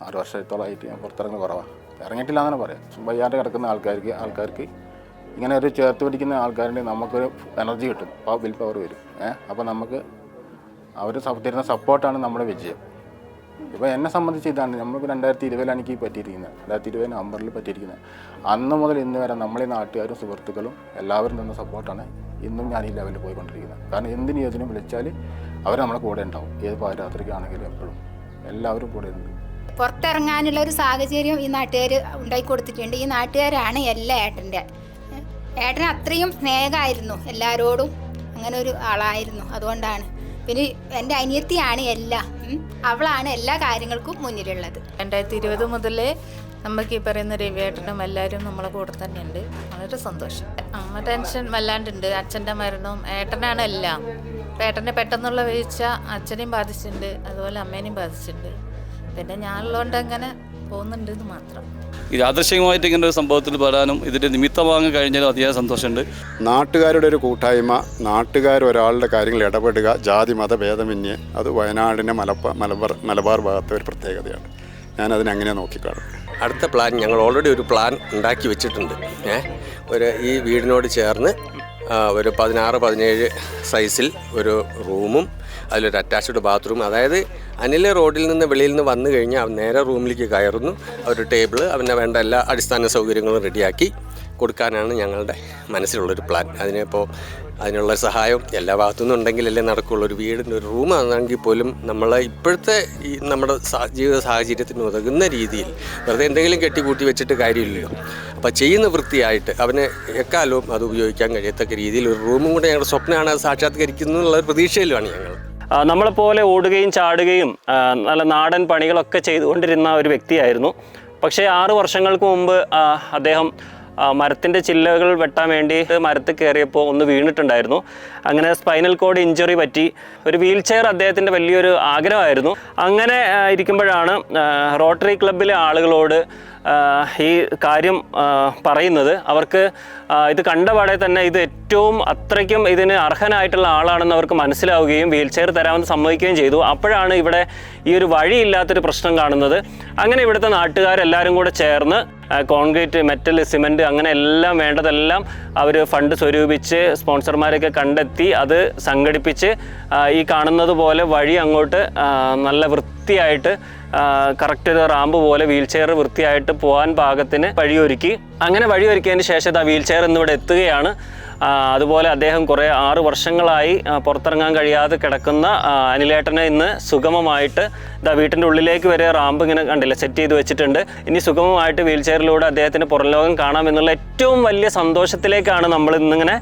6 വർഷത്തോളമായിട്ട് ഞാൻ പുറത്തിറങ്ങുന്ന കുറവാണ്. ഇറങ്ങിയിട്ടില്ല എന്നാണ് പറയാം. വയ്യാണ്ട് കിടക്കുന്ന ആൾക്കാർക്ക് ഇങ്ങനെ ഒരു ചേർത്ത് പിടിക്കുന്ന ആൾക്കാരുടെ നമുക്കൊരു എനർജി കിട്ടും, വിൽ പവർ വരും. അപ്പോൾ നമുക്ക് അവർ തരുന്ന സപ്പോർട്ടാണ് നമ്മുടെ വിജയം. ഇപ്പോൾ എന്നെ സംബന്ധിച്ച് ഇതാണ്. നമ്മളിപ്പോൾ 2020 എനിക്ക് പറ്റിയിരിക്കുന്നത്, 2020 നവംബറിൽ പറ്റിയിരിക്കുന്നത്. അന്ന് മുതൽ ഇന്ന് വരെ നമ്മളീ നാട്ടുകാരും സുഹൃത്തുക്കളും എല്ലാവരും തന്ന സപ്പോർട്ടാണ് ഇന്നും ഞാൻ ഈ ലെവലിൽ പോയിക്കൊണ്ടിരിക്കുന്നത്. കാരണം എന്തിനും ഏതിനും വിളിച്ചാൽ അവർ നമ്മളെ കൂടെ ഉണ്ടാവും. ഏത് പാതിരാത്രിക്കാണെങ്കിലും എപ്പോഴും എല്ലാവരും കൂടെ ഉണ്ട്. പുറത്തിറങ്ങാനുള്ള ഒരു സാഹചര്യം ഈ നാട്ടുകാർ ഉണ്ടാക്കി കൊടുത്തിട്ടുണ്ട്. ഈ നാട്ടുകാരാണ് എല്ലാ ഏട്ടന് അത്രയും സ്നേഹമായിരുന്നു എല്ലാവരോടും, അങ്ങനെ ഒരു ആളായിരുന്നു. അതുകൊണ്ടാണ്. പിന്നെ എൻ്റെ അനിയത്തിയാണ് അവളാണ് എല്ലാ കാര്യങ്ങൾക്കും മുന്നിലുള്ളത്. 2020 മുതലേ നമുക്ക് ഈ പറയുന്ന രവിയേട്ടനും എല്ലാവരും നമ്മളെ കൂടെ തന്നെയുണ്ട്. വളരെ സന്തോഷം. അമ്മ ടെൻഷൻ വല്ലാണ്ടുണ്ട്. അച്ഛൻ്റെ മരണവും ഏട്ടനാണ് എല്ലാം. ഏട്ടനെ പെട്ടെന്നുള്ള വീഴ്ച അച്ഛനെയും ബാധിച്ചിട്ടുണ്ട്, അതുപോലെ അമ്മേനെയും ബാധിച്ചിട്ടുണ്ട്. പിന്നെ ഞാനുള്ളതുകൊണ്ട് അങ്ങനെ പോകുന്നുണ്ട് എന്ന് മാത്രം. ഈ യാദൃശ്ചികമായിട്ട് ഇങ്ങനെ ഒരു സംഭവത്തിൽ പെടാനും ഇതിൻ്റെ നിമിത്തമാകാൻ കഴിഞ്ഞാലും അതിയായ സന്തോഷമുണ്ട്. നാട്ടുകാരുടെ ഒരു കൂട്ടായ്മ, നാട്ടുകാർ ഒരാളുടെ കാര്യങ്ങൾ ഇടപെടുക, ജാതി മത ഭേദമന്യേ, അത് വയനാടിൻ്റെ മലബാർ ഭാഗത്തെ ഒരു പ്രത്യേകതയാണ്. ഞാനതിനങ്ങനെ നോക്കിക്കാണും. അടുത്ത പ്ലാൻ ഞങ്ങൾ ഓൾറെഡി ഒരു പ്ലാൻ ഉണ്ടാക്കി വെച്ചിട്ടുണ്ട്. ഈ വീടിനോട് ചേർന്ന് ഒരു 16-17 സൈസിൽ ഒരു റൂമും അതിലൊരു അറ്റാച്ച്ഡ് ബാത്റൂം. അതായത് അനിലെ റോഡിൽ നിന്ന് വെളിയിൽ നിന്ന് വന്നു കഴിഞ്ഞാൽ നേരെ റൂമിലേക്ക് കയറുന്നു. ഒരു ടേബിള്, അവൻ്റെ വേണ്ട എല്ലാ അടിസ്ഥാന സൗകര്യങ്ങളും റെഡിയാക്കി കൊടുക്കാനാണ് ഞങ്ങളുടെ മനസ്സിലുള്ളൊരു പ്ലാൻ. അതിനുള്ള സഹായം എല്ലാ ഭാഗത്തുനിന്നും ഉണ്ടെങ്കിലല്ലേ നടക്കുള്ളൂ. ഒരു വീടിൻ്റെ ഒരു റൂമാണെങ്കിൽ പോലും നമ്മളെ ഇപ്പോഴത്തെ ഈ നമ്മുടെ ജീവിത സാഹചര്യത്തിന് ഉതകുന്ന രീതിയിൽ വെറുതെ എന്തെങ്കിലും കെട്ടിക്കൂട്ടി വെച്ചിട്ട് കാര്യമില്ലല്ലോ. അപ്പോൾ ചെയ്യുന്ന വൃത്തിയായിട്ട് അവന് എക്കാലവും അത് ഉപയോഗിക്കാൻ കഴിയത്തക്ക രീതിയിൽ ഒരു റൂമും കൂടെ ഞങ്ങളുടെ സ്വപ്നമാണ്, അത് സാക്ഷാത്കരിക്കുന്നു എന്നുള്ള പ്രതീക്ഷയിലുമാണ് ഞങ്ങൾ. നമ്മളെപ്പോലെ ഓടുകയും ചാടുകയും നല്ല നാടൻ പണികളൊക്കെ ചെയ്തുകൊണ്ടിരുന്ന ഒരു വ്യക്തിയായിരുന്നു. പക്ഷേ 6 വർഷങ്ങൾക്ക് മുമ്പ് അദ്ദേഹം മരത്തിൻ്റെ ചില്ലകൾ വെട്ടാൻ വേണ്ടി മരത്തിൽ കയറിയപ്പോൾ ഒന്ന് വീണിട്ടുണ്ടായിരുന്നു. അങ്ങനെ സ്പൈനൽ കോഡ് ഇഞ്ചുറി പറ്റി. ഒരു വീൽ ചെയർ അദ്ദേഹത്തിൻ്റെ വലിയൊരു ആഗ്രഹമായിരുന്നു. അങ്ങനെ ഇരിക്കുമ്പോഴാണ് റോട്ടറി ക്ലബ്ബിലെ ആളുകളോട് ഈ കാര്യം പറയുന്നത്. അവർക്ക് ഇത് കണ്ടപാടെ തന്നെ ഇത് ഏറ്റവും അത്രയ്ക്കും ഇതിന് അർഹനായിട്ടുള്ള ആളാണെന്ന് അവർക്ക് മനസ്സിലാവുകയും വീൽ ചെയർ തരാമെന്ന് സമ്മതിക്കുകയും ചെയ്തു. അപ്പോഴാണ് ഇവിടെ ഈ ഒരു വഴിയില്ലാത്തൊരു പ്രശ്നം കാണുന്നത്. അങ്ങനെ ഇവിടുത്തെ നാട്ടുകാരെല്ലാവരും കൂടെ ചേർന്ന് കോൺക്രീറ്റ്, മെറ്റൽ, സിമൻറ്റ് അങ്ങനെ എല്ലാം വേണ്ടതെല്ലാം അവർ ഫണ്ട് സ്വരൂപിച്ച് സ്പോൺസർമാരൊക്കെ കണ്ടെത്തി അത് സംഘടിപ്പിച്ച് ഈ കാണുന്നത് പോലെ വഴി അങ്ങോട്ട് നല്ല വൃത്തിയായിട്ട് കറക്റ്റ് ഒരു റാമ്പ് പോലെ വീൽ ചെയർ വൃത്തിയായിട്ട് പോകാൻ പാകത്തിന് വഴിയൊരുക്കി. അങ്ങനെ വഴിയൊരുക്കിയതിന് ശേഷം ആ വീൽ ചെയർ ഇന്നിവിടെ എത്തുകയാണ്. അതുപോലെ അദ്ദേഹം കുറേ 6 വർഷങ്ങളായി പുറത്തിറങ്ങാൻ കഴിയാതെ കിടക്കുന്ന അനിലേട്ടനെ ഇന്ന് സുഗമമായിട്ട് വീട്ടിൻ്റെ ഉള്ളിലേക്ക് വരെ റാമ്പ് ഇങ്ങനെ കണ്ടില്ല സെറ്റ് ചെയ്ത് വെച്ചിട്ടുണ്ട്. ഇനി സുഗമമായിട്ട് വീൽ ചെയറിലൂടെ അദ്ദേഹത്തിന് പുറം ലോകം കാണാമെന്നുള്ള ഏറ്റവും വലിയ സന്തോഷത്തിലേക്കാണ് നമ്മൾ ഇന്നിങ്ങനെ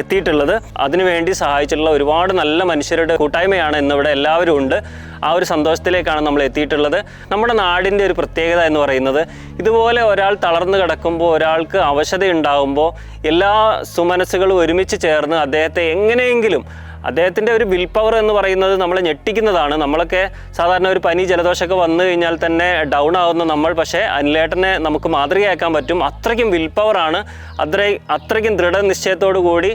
എത്തിയിട്ടുള്ളത്. അതിനുവേണ്ടി സഹായിച്ചിട്ടുള്ള ഒരുപാട് നല്ല മനുഷ്യരുടെ കൂട്ടായ്മയാണ് ഇന്നിവിടെ എല്ലാവരും ഉണ്ട്. ആ ഒരു സന്തോഷത്തിലേക്കാണ് നമ്മൾ എത്തിയിട്ടുള്ളത്. നമ്മുടെ നാടിൻ്റെ ഒരു പ്രത്യേകത എന്ന് പറയുന്നത് ഇതുപോലെ ഒരാൾ തളർന്നു കിടക്കുമ്പോൾ, ഒരാൾക്ക് അവശതയുണ്ടാകുമ്പോൾ എല്ലാ സുമനസ്സുകളും ഒരുമിച്ച് ചേർന്ന് അദ്ദേഹത്തെ എങ്ങനെയെങ്കിലും, അദ്ദേഹത്തിൻ്റെ ഒരു വിൽ പവർ എന്ന് പറയുന്നത് നമ്മളെ ഞെട്ടിക്കുന്നതാണ്. നമ്മളൊക്കെ സാധാരണ ഒരു പനി ജലദോഷമൊക്കെ വന്നു കഴിഞ്ഞാൽ തന്നെ ഡൗൺ ആവുന്ന നമ്മൾ, പക്ഷേ അനിലേട്ടനെ നമുക്ക് മാതൃകയാക്കാൻ പറ്റും. അത്രയ്ക്കും വിൽ പവറാണ്, അത്രയ്ക്കും ദൃഢനിശ്ചയത്തോടു കൂടി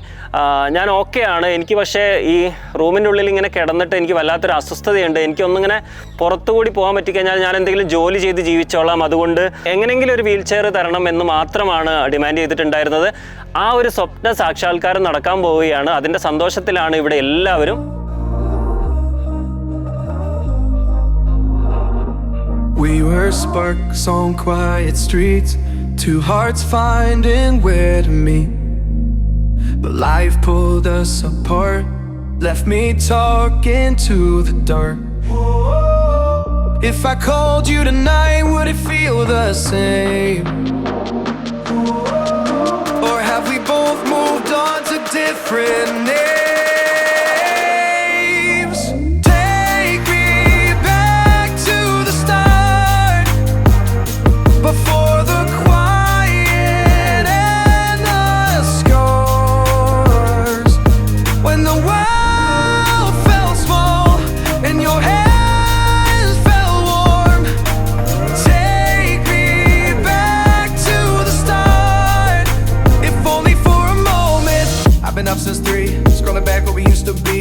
ഞാൻ ഓക്കെയാണ്. എനിക്ക് പക്ഷേ ഈ റൂമിൻ്റെ ഉള്ളിൽ ഇങ്ങനെ കിടന്നിട്ട് എനിക്ക് വല്ലാത്തൊരു അസ്വസ്ഥതയുണ്ട്. എനിക്കൊന്നിങ്ങനെ പുറത്തുകൂടി പോകാൻ പറ്റിക്കഴിഞ്ഞാൽ ഞാൻ എന്തെങ്കിലും ജോലി ചെയ്ത് ജീവിച്ചോളാം, അതുകൊണ്ട് എങ്ങനെയെങ്കിലും ഒരു വീൽ ചെയർ തരണം എന്ന് മാത്രമാണ് ഡിമാൻഡ് ചെയ്തിട്ടുണ്ടായിരുന്നത്. ആ ഒരു സ്വപ്ന സാക്ഷാത്കാരം നടക്കാൻ പോവുകയാണ്. അതിൻ്റെ സന്തോഷത്തിലാണ് ഇവിടെ എല്ലാവരും. We were sparks on quiet streets, two hearts finding where to meet, but life pulled us apart, left me talking to the dark. If I called you tonight, would it feel the same? Or have we both moved on to different names? Take me back to the start, before the quiet and the scars, when the world felt small and your hands felt warm. Take me back to the start, if only for a moment. I've been up since 3, scrolling back where we used to be.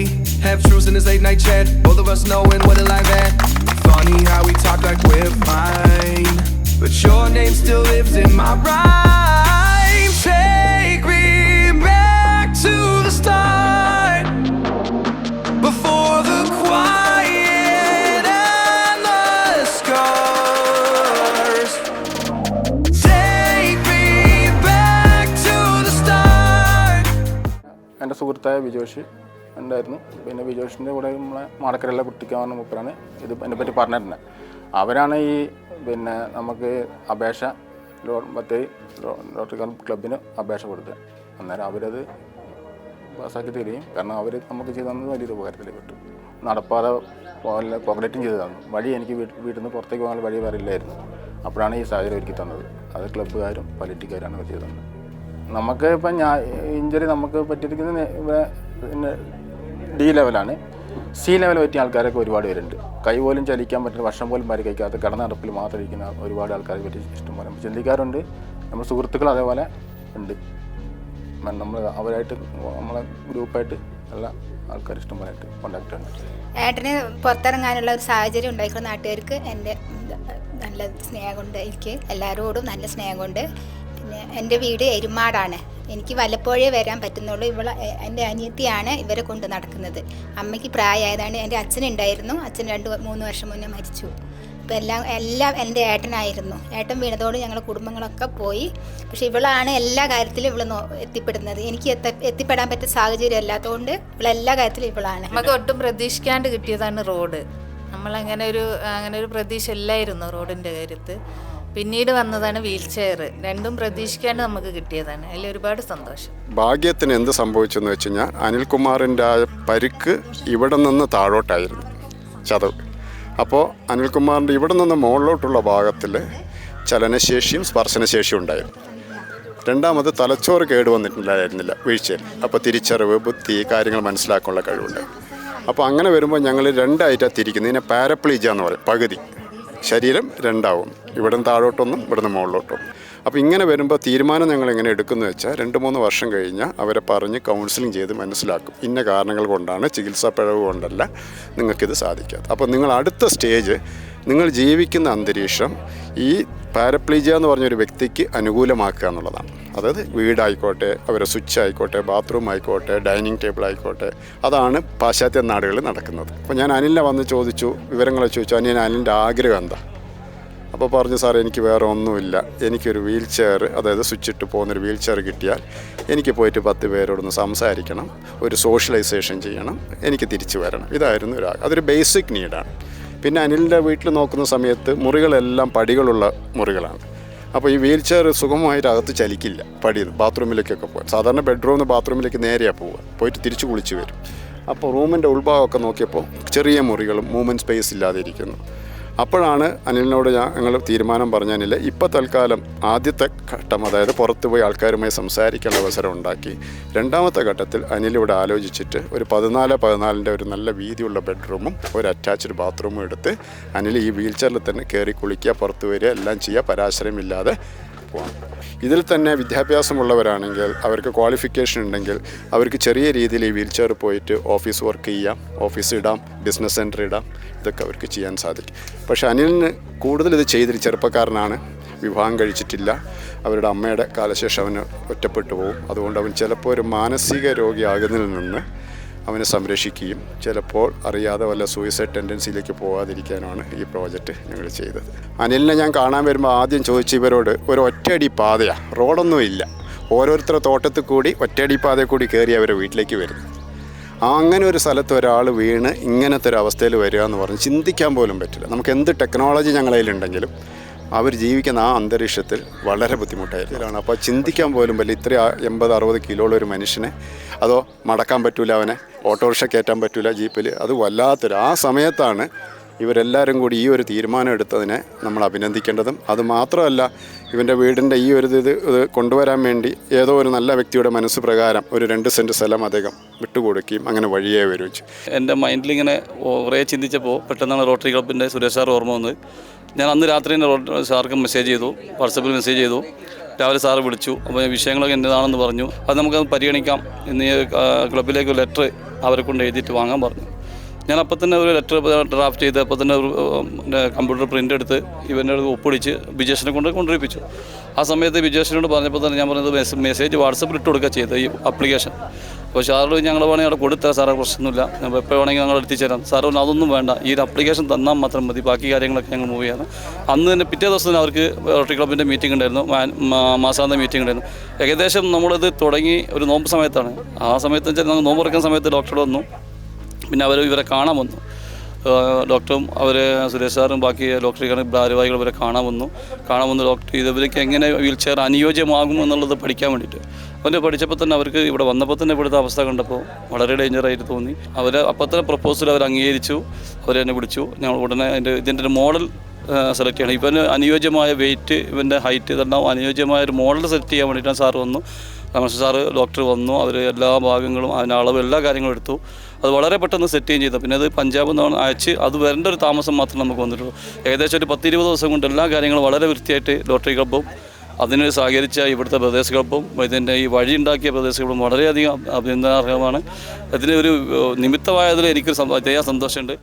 Half truths in this late night chat, both of us knowing what it like that. Funny how we talk like we're fine. my rhyme. Take me back to the start, before the quiet and the scars. Take me back to the start. എൻ്റെ സുഹൃത്തായ വിജോഷ് ഉണ്ടായിരുന്നു. പിന്നെ വിജോഷിൻ്റെ കൂടെ നമ്മളെ മാടക്കരയിലെ കുട്ടിക്കാവുന്ന മൂപ്പരാണ് ഇതിനെപ്പറ്റി പറഞ്ഞിരുന്നത്. അവരാണ് ഈ പിന്നെ നമുക്ക് അപേക്ഷ റോട്ടറി ക്ലബിന് അപേക്ഷ കൊടുത്തത്. അന്നേരം അവരത് പാസ്സാക്കി തരികയും, കാരണം അവർ നമുക്ക് ചെയ്തു തന്നത് വലിയൊരു ഉപകാരത്തിൽ കിട്ടും. നടപ്പാതെ പോലെ കോൺക്രീറ്റും ചെയ്ത് തന്നു. വഴി എനിക്ക് വീട്ടിൽ നിന്ന് പുറത്തേക്ക് പോകാൻ വഴി വരില്ലായിരുന്നു. അപ്പോഴാണ് ഈ സാഹചര്യം ഒരുക്കി തന്നത്. അത് ക്ലബ്ബുകാരും പൊളിറ്റിക്കാരാണ് അവർ ചെയ്ത് തന്നത്. നമുക്ക് ഇപ്പം ഇഞ്ചറി നമുക്ക് പറ്റിയിരിക്കുന്നത് പിന്നെ ഡി ലെവലാണ്. സി ലെവൽ പറ്റിയ ആൾക്കാരൊക്കെ ഒരുപാട് പേരുണ്ട്. കൈ പോലും ചലിക്കാൻ പറ്റുന്ന, വർഷം പോലും മരി കഴിക്കാത്ത കിടന്ന നടപ്പിൽ മാത്രം ഇരിക്കുന്ന ഒരുപാട് ആൾക്കാരെ പറ്റി ഇഷ്ടംപോലെ ചിന്തിക്കാറുണ്ട്. നമ്മുടെ സുഹൃത്തുക്കൾ അതേപോലെ ഉണ്ട്. നമ്മൾ അവരായിട്ട് നമ്മളെ ഗ്രൂപ്പായിട്ട് എല്ലാ ആൾക്കാർ ഇഷ്ടംപോലെയായിട്ട് കോണ്ടാക്റ്റ് ഉണ്ട്. ഏട്ടന് പുറത്തിറങ്ങാനുള്ള ഒരു സാഹചര്യം ഉണ്ടായിരിക്കുന്ന നാട്ടുകാർക്ക് എൻ്റെ നല്ല സ്നേഹമുണ്ട്. എനിക്ക് എല്ലാവരോടും നല്ല സ്നേഹമുണ്ട്. പിന്നെ എൻ്റെ വീട് എരുമാടാണ്. എനിക്ക് വല്ലപ്പോഴേ വരാൻ പറ്റുന്നുള്ളൂ. എൻ്റെ അനിയത്തിയാണ് ഇവരെ കൊണ്ട് നടക്കുന്നത്. അമ്മയ്ക്ക് പ്രായമായതാണ്. എൻ്റെ അച്ഛനുണ്ടായിരുന്നു. അച്ഛൻ 2-3 വർഷം മുന്നേ മരിച്ചു. അപ്പോൾ എല്ലാം എൻ്റെ ഏട്ടനായിരുന്നു. ഏട്ടൻ വീണതോട് ഞങ്ങളുടെ കുടുംബങ്ങളൊക്കെ പോയി. പക്ഷേ ഇവളാണ് എല്ലാ കാര്യത്തിലും എത്തിപ്പെടുന്നത്. എനിക്ക് എത്തിപ്പെടാൻ പറ്റിയ സാഹചര്യം അല്ലാത്തതുകൊണ്ട് ഇവളെല്ലാ കാര്യത്തിലും ഇവളാണ്. നമുക്ക് ഒട്ടും പ്രതീക്ഷിക്കാണ്ട് കിട്ടിയതാണ് റോഡ്. നമ്മളങ്ങനെ ഒരു പ്രതീക്ഷ ഇല്ലായിരുന്നു റോഡിൻ്റെ കാര്യത്തിൽ. പിന്നീട് വന്നതാണ് വീൽ ചെയർ. രണ്ടും പ്രതീക്ഷിക്കാണ്ട് നമുക്ക് കിട്ടിയതാണ്. അതിൽ ഒരുപാട് സന്തോഷം. ഭാഗ്യത്തിന് എന്ത് സംഭവിച്ചെന്ന് വെച്ച് കഴിഞ്ഞാൽ അനിൽകുമാറിൻ്റെ ആ പരിക്ക് ഇവിടെ നിന്ന് താഴോട്ടായിരുന്നു, ചതവ്. അപ്പോൾ അനിൽകുമാറിൻ്റെ ഇവിടെ നിന്ന് മുകളിലോട്ടുള്ള ഭാഗത്തിൽ ചലനശേഷിയും സ്പർശനശേഷിയും ഉണ്ടായിരുന്നു. രണ്ടാമത് തലച്ചോറ് കേടുവന്നിട്ടില്ലായിരുന്നില്ല വീഴ്ചയിൽ. അപ്പോൾ തിരിച്ചറിവ്, ബുദ്ധി, കാര്യങ്ങൾ മനസ്സിലാക്കാനുള്ള കഴിവുണ്ട്. അപ്പോൾ അങ്ങനെ വരുമ്പോൾ ഞങ്ങൾ രണ്ടായിട്ടാണ് തിരിക്കുന്നത്. ഇതിനെ പാരപ്ലീജിയ എന്ന് പറയും. പകുതി ശരീരം രണ്ടാവും, ഇവിടെ നിന്ന് താഴോട്ടൊന്നും ഇവിടെ നിന്ന് മുകളിലോട്ടൊന്നും. അപ്പോൾ ഇങ്ങനെ വരുമ്പോൾ തീരുമാനം ഞങ്ങൾ എങ്ങനെ എടുക്കുന്നു വെച്ചാൽ 2-3 വർഷം കഴിഞ്ഞാൽ അവരെ പറഞ്ഞ് കൗൺസിലിംഗ് ചെയ്ത് മനസ്സിലാക്കും. ഇന്ന കാരണങ്ങൾ കൊണ്ടാണ്, ചികിത്സാ പിഴവ് കൊണ്ടല്ല നിങ്ങൾക്കിത് സാധിക്കാത്തത്. അപ്പോൾ നിങ്ങൾ അടുത്ത സ്റ്റേജ്, നിങ്ങൾ ജീവിക്കുന്ന അന്തരീക്ഷം ഈ പാരപ്ലീജിയ എന്ന് പറഞ്ഞൊരു വ്യക്തിക്ക് അനുകൂലമാക്കുക എന്നുള്ളതാണ്. അതായത് വീടായിക്കോട്ടെ, അവരെ സ്വിച്ച് ആയിക്കോട്ടെ, ബാത്റൂം ആയിക്കോട്ടെ, ഡൈനിങ് ടേബിൾ ആയിക്കോട്ടെ, അതാണ് പാശ്ചാത്യ നാടുകളിൽ നടക്കുന്നത്. അപ്പോൾ ഞാൻ അനിലിനെ വന്ന് ചോദിച്ചു, വിവരങ്ങളെ ചോദിച്ചു, അനിലിൻ്റെ ആഗ്രഹം എന്താ? അപ്പോൾ പറഞ്ഞു, സാർ എനിക്ക് വേറെ ഒന്നുമില്ല, എനിക്കൊരു വീൽ ചെയർ, അതായത് സ്വിച്ച് ഇട്ട് പോകുന്നൊരു വീൽ ചെയർ കിട്ടിയാൽ എനിക്ക് പോയിട്ട് 10 പേരോടൊന്ന് സംസാരിക്കണം, ഒരു സോഷ്യലൈസേഷൻ ചെയ്യണം, എനിക്ക് തിരിച്ചു വരണം. ഇതായിരുന്നു അതൊരു ബേസിക് നീഡാണ്. പിന്നെ അനിലിൻ്റെ വീട്ടിൽ നോക്കുന്ന സമയത്ത് മുറികളെല്ലാം പടികളുള്ള മുറികളാണ്. അപ്പോൾ ഈ വീൽ ചെയർ സുഗമമായിട്ട് അകത്ത് ചലിക്കില്ല. ബാത്റൂമിലേക്കൊക്കെ പോകും. സാധാരണ ബെഡ്റൂമിൽ നിന്ന് ബാത്റൂമിലേക്ക് നേരെയാണ് പോവുക, പോയിട്ട് തിരിച്ച് കുളിച്ച് വരും. അപ്പോൾ റൂമിൻ്റെ ഉൾഭാഗമൊക്കെ നോക്കിയപ്പോൾ ചെറിയ മുറികളും മൂവ്മെൻറ്റ് സ്പേസ് ഇല്ലാതെ ഇരിക്കുന്നു. അപ്പോഴാണ് അനിലിനോട് ഞങ്ങൾ തീരുമാനം പറഞ്ഞാൽ ഇപ്പോൾ തൽക്കാലം ആദ്യത്തെ ഘട്ടം, അതായത് പുറത്ത് പോയി ആൾക്കാരുമായി സംസാരിക്കേണ്ട അവസരം ഉണ്ടാക്കി. രണ്ടാമത്തെ ഘട്ടത്തിൽ അനിലിവിടെ ആലോചിച്ചിട്ട് ഒരു 14x14 ഒരു നല്ല വീതിയുള്ള ബെഡ്റൂമും ഒരു അറ്റാച്ച്ഡ് ബാത്റൂമും എടുത്ത് അനിൽ ഈ വീൽ ചെയറിൽ തന്നെ കയറി കുളിക്കുക, പുറത്ത് വരിക, എല്ലാം ചെയ്യുക, പരാശരമില്ലാതെ പോകാം. ഇതിൽ തന്നെ വിദ്യാഭ്യാസമുള്ളവരാണെങ്കിൽ, അവർക്ക് ക്വാളിഫിക്കേഷൻ ഉണ്ടെങ്കിൽ അവർക്ക് ചെറിയ രീതിയിൽ ഈ വീൽ ചെയർ പോയിട്ട് ഓഫീസ് വർക്ക് ചെയ്യാം, ഓഫീസ് ഇടാം, ബിസിനസ് സെൻറ്റർ ഇടാം, ഇതൊക്കെ അവർക്ക് ചെയ്യാൻ സാധിക്കും. പക്ഷേ അനിലിന് കൂടുതൽ ഇത് ചെയ്തൊരു ചെറുപ്പക്കാരനാണ്, വിവാഹം കഴിച്ചിട്ടില്ല, അവരുടെ അമ്മയുടെ കാലശേഷം അവന് ഒറ്റപ്പെട്ടു പോകും. അതുകൊണ്ട് അവൻ ചിലപ്പോൾ ഒരു മാനസിക രോഗിയാകുന്നതിൽ നിന്ന് അവനെ സംരക്ഷിക്കുകയും ചിലപ്പോൾ അറിയാതെ വല്ല സൂയിസൈഡ് ടെൻഡൻസിയിലേക്ക് പോകാതിരിക്കാനാണ് ഈ പ്രോജക്റ്റ് ഞങ്ങൾ ചെയ്തത്. അനിലിനെ ഞാൻ കാണാൻ വരുമ്പോൾ ആദ്യം ചോദിച്ച ഇവരോട്, ഒരു ഒറ്റയടി പാതയാണ്, റോഡൊന്നും ഇല്ല, ഓരോരുത്തരുടെ തോട്ടത്തിൽ കൂടി ഒറ്റയടി പാതയിൽ കൂടി കയറി അവരെ വീട്ടിലേക്ക് വരുന്നു. അങ്ങനെ ഒരു സ്ഥലത്ത് ഒരാൾ വീണ് ഇങ്ങനത്തെ ഒരു അവസ്ഥയിൽ വരിക എന്ന് പറഞ്ഞ് ചിന്തിക്കാൻ പോലും പറ്റില്ല. നമുക്ക് എന്ത് ടെക്നോളജി ഞങ്ങളതിലുണ്ടെങ്കിലും അവർ ജീവിക്കുന്ന ആ അന്തരീക്ഷത്തിൽ വളരെ ബുദ്ധിമുട്ടായിരിക്കും. അപ്പോൾ ചിന്തിക്കാൻ പോലും പറ്റില്ല. ഇത്ര 80-60 കിലോയുള്ള ഒരു മനുഷ്യനെ അതോ മടക്കാൻ പറ്റൂല, അവനെ ഓട്ടോറിക്ഷ കയറ്റാൻ പറ്റൂല, ജീപ്പിൽ, അത് വല്ലാത്തൊരു ആ സമയത്താണ് ഇവരെല്ലാവരും കൂടി ഈ ഒരു തീരുമാനം എടുത്തതിനെ നമ്മൾ അഭിനന്ദിക്കേണ്ടതും. അതുമാത്രമല്ല, ഇവൻ്റെ വീടിൻ്റെ ഈ ഒരു ഇത് കൊണ്ടുവരാൻ വേണ്ടി ഏതോ ഒരു നല്ല വ്യക്തിയുടെ മനസ്സ് പ്രകാരം ഒരു 2 സെൻറ്റ് സ്ഥലം അദ്ദേഹം വിട്ടുകൊടുക്കുകയും അങ്ങനെ വഴിയേ വരും. എൻ്റെ മൈൻഡിലിങ്ങനെ കുറേ ചിന്തിച്ചപ്പോൾ പെട്ടെന്നാണ് റോട്ടറി ക്ലബിൻ്റെ സുരേഷ് സാർ ഓർമ്മ വന്നത്. ഞാൻ അന്ന് രാത്രി തന്നെ സാർക്ക് മെസ്സേജ് ചെയ്തു, വാട്സപ്പിൽ മെസ്സേജ് ചെയ്തു. രാവിലെ സാറ് വിളിച്ചു. അപ്പോൾ വിഷയങ്ങളൊക്കെ എന്നതാണെന്ന് പറഞ്ഞു. അത് നമുക്കത് പരിഗണിക്കാം. ഇന്ന് ക്ലബിലേക്ക് ലെറ്റർ അവരെ കൊണ്ട് എഴുതിയിട്ട് വാങ്ങാൻ പറഞ്ഞു. ഞാൻ അപ്പം തന്നെ ഒരു ലെറ്റർ ഡ്രാഫ്റ്റ് ചെയ്ത് അപ്പോൾ തന്നെ ഒരു കമ്പ്യൂട്ടർ പ്രിൻ്റ് എടുത്ത് ഇവൻ്റെ ഒപ്പിടിച്ച് ബിജേഷിനെ കൊണ്ടുവരിപ്പിച്ചു. ആ സമയത്ത് ബിജേഷിനോട് പറഞ്ഞപ്പോൾ തന്നെ ഞാൻ പറഞ്ഞത് മെസ്സേജ് വാട്സപ്പിൽ ഇട്ട് കൊടുക്കുക ചെയ്തത് ഈ ആപ്ലിക്കേഷൻ. അപ്പോൾ സാറ് ഞങ്ങൾ വേണമെങ്കിൽ അവിടെ കൊടുത്താൽ സാറേ പ്രശ്നമൊന്നുമില്ല, ഞാൻ എപ്പോൾ വേണമെങ്കിൽ ഞങ്ങൾ എത്തിച്ചേരാം. സാറ് പറഞ്ഞു അതൊന്നും വേണ്ട, ഈ ഒരു ആപ്ലിക്കേഷൻ തന്നാൽ മാത്രം മതി, ബാക്കി കാര്യങ്ങളൊക്കെ ഞങ്ങൾ മൂവ് ചെയ്യാം. അന്ന് തന്നെ പിറ്റേ ദിവസം തന്നെ അവർക്ക് റോട്ടറി ക്ലബിൻ്റെ മീറ്റിംഗ് ഉണ്ടായിരുന്നു, മാസാന്ത മീറ്റിംഗ് ഉണ്ടായിരുന്നു. ഏകദേശം നമ്മളിത് തുടങ്ങി ഒരു നോമ്പ് സമയത്താണ്. ആ സമയത്ത് വെച്ചാൽ ഞങ്ങൾ നോമ്പ് തുറക്കുന്ന സമയത്ത് ഡോക്ടറോട് വന്നു. പിന്നെ ഇവരെ കാണാൻ വന്നു, ഡോക്ടറും അവർ സുരേഷ് സാറും ബാക്കി ഡോക്ടറുടെ ഭാരവാഹികൾ ഇവരെ കാണാൻ വന്നു. ഡോക്ടർ ഇവർക്ക് എങ്ങനെ വീൽ ചെയർ അനുയോജ്യമാകും എന്നുള്ളത് പഠിക്കാൻ വേണ്ടിയിട്ട് അവരെ പഠിച്ചപ്പോൾ തന്നെ അവർക്ക് ഇവിടെ വന്നപ്പോൾ തന്നെ ഇവിടുത്തെ അവസ്ഥ കണ്ടപ്പോൾ വളരെ ഡേഞ്ചറായിട്ട് തോന്നി. അവർ അപ്പോൾ തന്നെ പ്രപ്പോസൽ അവർ അംഗീകരിച്ചു, അവരെന്നെ വിളിച്ചു. ഞങ്ങൾ ഉടനെ ഇതിൻ്റെ ഒരു മോഡൽ സെലക്ട് ചെയ്യണം, ഇവന് അനുയോജ്യമായ വെയിറ്റ്, ഇവൻ്റെ ഹൈറ്റ് ഇതെല്ലാം അനുയോജ്യമായ ഒരു മോഡൽ സെറ്റ് ചെയ്യാൻ വേണ്ടിയിട്ടാണ് സാറ് വന്നു. രമേശ് സാറ് ഡോക്ടർ വന്നു, അവർ എല്ലാ ഭാഗങ്ങളും അതിന് അളവ് എല്ലാ കാര്യങ്ങളും എടുത്തു. അത് വളരെ പെട്ടെന്ന് സെറ്റ് ചെയ്യുകയും ചെയ്തു. പിന്നെ അത് പഞ്ചാബിൽ നിന്ന് അയച്ച് അത് വരേണ്ട ഒരു താമസം മാത്രം നമുക്ക് വന്നിട്ടുള്ളൂ. ഏകദേശം ഒരു 10-20 ദിവസം കൊണ്ട് എല്ലാ കാര്യങ്ങളും വളരെ വൃത്തിയായിട്ട് ലോട്ടറി ക്ലബ്ബും അതിന് സഹകരിച്ച ഇവിടുത്തെ പ്രദേശ ക്ലബ്ബും ഇതിൻ്റെ ഈ വഴി ഉണ്ടാക്കിയ പ്രദേശ ക്ലബ്ബും വളരെയധികം അഭിനന്ദനാർഹമാണ്. ഇതിന് ഒരു നിമിത്തമായതിൽ എനിക്ക് സന്തോഷമുണ്ട്.